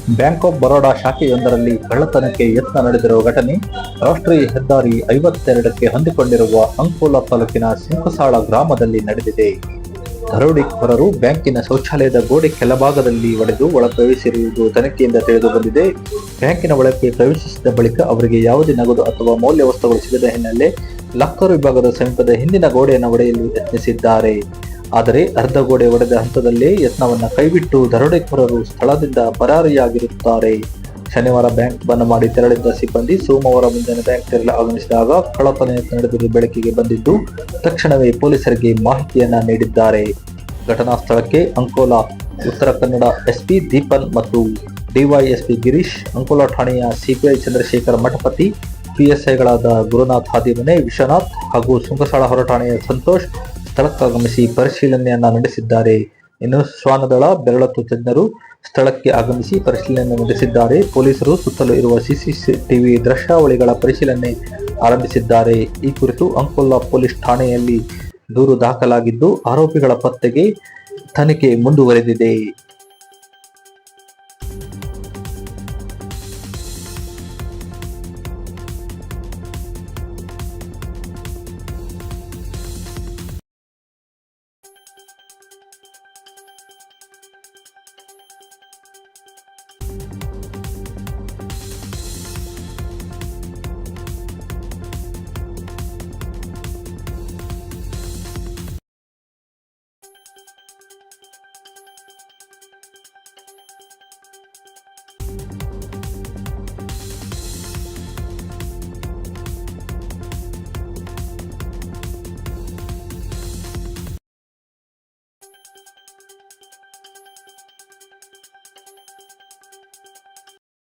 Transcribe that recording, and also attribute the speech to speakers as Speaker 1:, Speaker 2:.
Speaker 1: Bank of Baroda ಶಾಖೆಯೊಂದರಲ್ಲಿ ಕಳ್ಳತನಕ್ಕೆ ಯತ್ನ ನಡೆದಿರುವ ಘಟನೆ ರಾಷ್ಟ್ರೀಯ ಹೆದ್ದಾರಿ 52ಕ್ಕೆ ಹೊಂದಿಕೊಂಡಿರುವ ಅಂಕೋಲಾ ತಾಲೂಕಿನ ಸುಂಕಸಾಳ ಗ್ರಾಮದಲ್ಲಿ ನಡೆದಿದೆ. ದರೋಡೆಕೋರರು ಬ್ಯಾಂಕಿನ ಶೌಚಾಲಯದ ಗೋಡೆ ಕೆಳಭಾಗದಲ್ಲಿ ಒಡೆದು ಒಳ ಪ್ರವೇಶಿಸಿರುವುದು ತನಿಖೆಯಿಂದ ತಿಳಿದು ಬಂದಿದೆ. ಬ್ಯಾಂಕಿನ ಒಳಕ್ಕೆ ಪ್ರವೇಶಿಸಿದ ಬಳಿಕ ಅವರಿಗೆ ಯಾವುದೇ ನಗದು ಅಥವಾ ಮೌಲ್ಯ ವಸ್ತುಗಳು ಸಿಗದ ಹಿನ್ನೆಲೆ ಲಾಕರ್ ವಿಭಾಗದ ಸಮೀಪದ ಹಿಂದಿನ ಗೋಡೆಯನ್ನು ಒಡೆಯಲು ಯತ್ನಿಸಿದ್ದಾರೆ. ಆದರೆ ಅರ್ಧ ಗೋಡೆ ಒಡೆದ ಹಂತದಲ್ಲೇ ಯತ್ನವನ್ನ ಕೈಬಿಟ್ಟು ದರೋಡೆಕೋರರು ಸ್ಥಳದಿಂದ ಪರಾರಿಯಾಗಿರುತ್ತಾರೆ. ಶನಿವಾರ ಬ್ಯಾಂಕ್ ಬಂದ್ ಮಾಡಿ ತೆರಳಿದ್ದ ಸಿಬ್ಬಂದಿ ಸೋಮವಾರ ಮುಂಜಾನೆ ಬ್ಯಾಂಕ್ ತೆರಳಲು ಆಗಮಿಸಿದಾಗ ಕಳ್ಳತನ ಯತ್ನ ನಡೆದಿರುವ ಬೆಳಕಿಗೆ ಬಂದಿದ್ದು, ತಕ್ಷಣವೇ ಪೊಲೀಸರಿಗೆ ಮಾಹಿತಿಯನ್ನ ನೀಡಿದ್ದಾರೆ. ಘಟನಾ ಸ್ಥಳಕ್ಕೆ ಅಂಕೋಲಾ ಉತ್ತರ ಕನ್ನಡ ಎಸ್ಪಿ ದೀಪನ್ ಮತ್ತು ಡಿವೈಎಸ್ಪಿ ಗಿರೀಶ್, ಅಂಕೋಲಾ ಠಾಣೆಯ ಸಿಪಿಐ ಚಂದ್ರಶೇಖರ್ ಮಠಪತಿ, ಪಿಎಸ್ಐಗಳಾದ ಗುರುನಾಥ್ ಹಾದಿಮನೆ, ವಿಶ್ವನಾಥ್ ಹಾಗೂ ಸುಂಕಸಾಳ ಹೊರ ಠಾಣೆಯ ಸಂತೋಷ್ ಸ್ಥಳಕ್ಕಾಗಮಿಸಿ ಪರಿಶೀಲನೆಯನ್ನ ನಡೆಸಿದ್ದಾರೆ. ಇನ್ನು ಶ್ವಾನದಳ ಬೆರಳತ್ತು ತಜ್ಞರು ಸ್ಥಳಕ್ಕೆ ಆಗಮಿಸಿ ಪರಿಶೀಲನೆ ನಡೆಸಿದ್ದಾರೆ. ಪೊಲೀಸರು ಸುತ್ತಲೂ ಇರುವ ಸಿಸಿಟಿವಿ ದೃಶ್ಯಾವಳಿಗಳ ಪರಿಶೀಲನೆ ಆರಂಭಿಸಿದ್ದಾರೆ. ಈ ಕುರಿತು ಅಂಕೋಲಾ ಪೊಲೀಸ್ ಠಾಣೆಯಲ್ಲಿ ದೂರು ದಾಖಲಾಗಿದ್ದು, ಆರೋಪಿಗಳ ಪತ್ತೆಗೆ ತನಿಖೆ ಮುಂದುವರೆದಿದೆ.